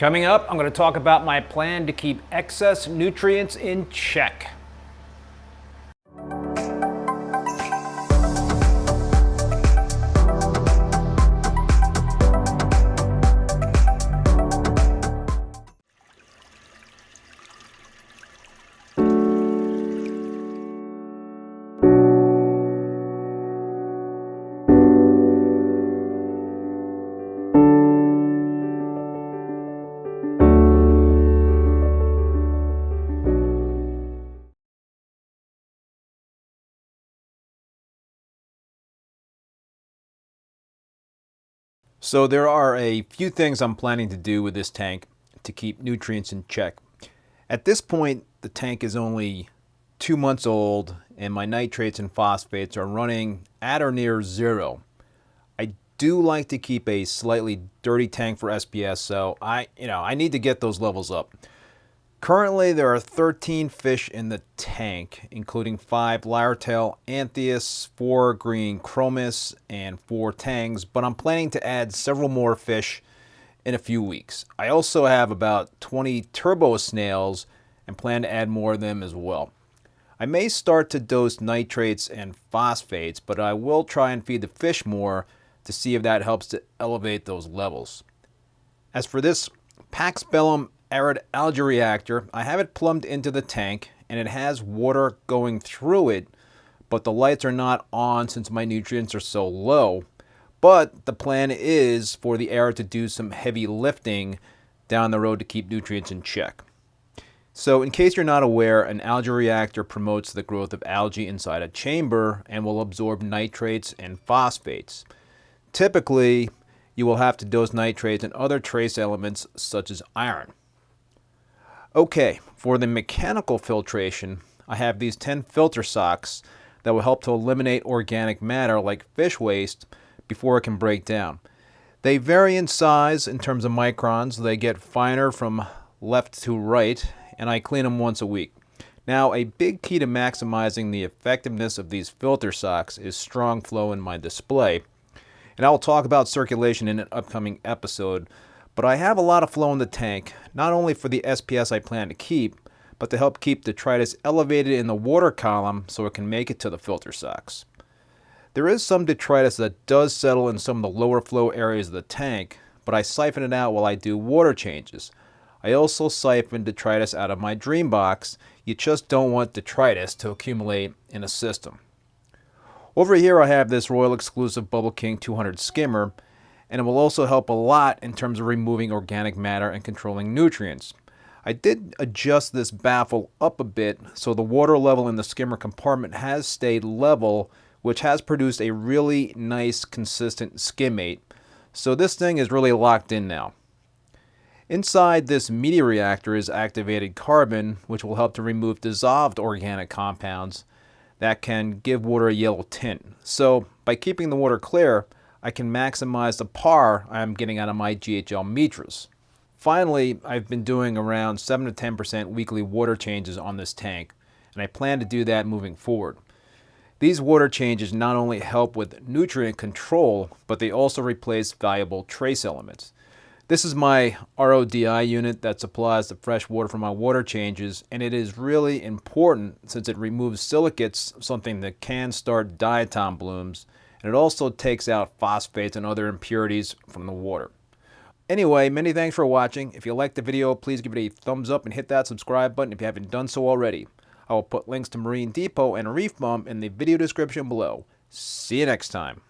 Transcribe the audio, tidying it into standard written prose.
Coming up, I'm going to talk about my plan to keep excess nutrients in check. So there are a few things I'm planning to do with this tank to keep nutrients in check. At this point, the tank is only 2 months old and my nitrates and phosphates are running at or near zero. I do like to keep a slightly dirty tank for SPS, so I need to get those levels up. Currently, there are 13 fish in the tank, including 5 lyre-tail anthias, 4 green chromis, and 4 tangs, but I'm planning to add several more fish in a few weeks. I also have about 20 turbo snails and plan to add more of them as well. I may start to dose nitrates and phosphates, but I will try and feed the fish more to see if that helps to elevate those levels. As for this Pax Bellum Arid Algae Reactor, I have it plumbed into the tank and it has water going through it, but the lights are not on since my nutrients are so low. But the plan is for the air to do some heavy lifting down the road to keep nutrients in check. So in case you're not aware, an algae reactor promotes the growth of algae inside a chamber and will absorb nitrates and phosphates. Typically, you will have to dose nitrates and other trace elements such as iron. Okay, for the mechanical filtration, I have these 10 filter socks that will help to eliminate organic matter like fish waste before it can break down. They vary in size in terms of microns. They get finer from left to right, and I clean them once a week. Now, a big key to maximizing the effectiveness of these filter socks is strong flow in my display. And I will talk about circulation in an upcoming episode. But I have a lot of flow in the tank, not only for the SPS I plan to keep, but to help keep detritus elevated in the water column so it can make it to the filter socks. There is some detritus that does settle in some of the lower flow areas of the tank, but I siphon it out while I do water changes. I also siphon detritus out of my dream box. You just don't want detritus to accumulate in a system. Over here I have this Royal Exclusive Bubble King 200 skimmer, and it will also help a lot in terms of removing organic matter and controlling nutrients. I did adjust this baffle up a bit so the water level in the skimmer compartment has stayed level, which has produced a really nice consistent skimmate. So this thing is really locked in now. Inside this media reactor is activated carbon, which will help to remove dissolved organic compounds that can give water a yellow tint. So by keeping the water clear, I can maximize the PAR I'm getting out of my GHL meters. Finally, I've been doing around 7 to 10% weekly water changes on this tank, and I plan to do that moving forward. These water changes not only help with nutrient control, but they also replace valuable trace elements. This is my RODI unit that supplies the fresh water for my water changes, and it is really important since it removes silicates, something that can start diatom blooms, and it also takes out phosphates and other impurities from the water. Anyway, many thanks for watching. If you liked the video, please give it a thumbs up and hit that subscribe button if you haven't done so already. I will put links to Marine Depot and Reefbum in the video description below. See you next time.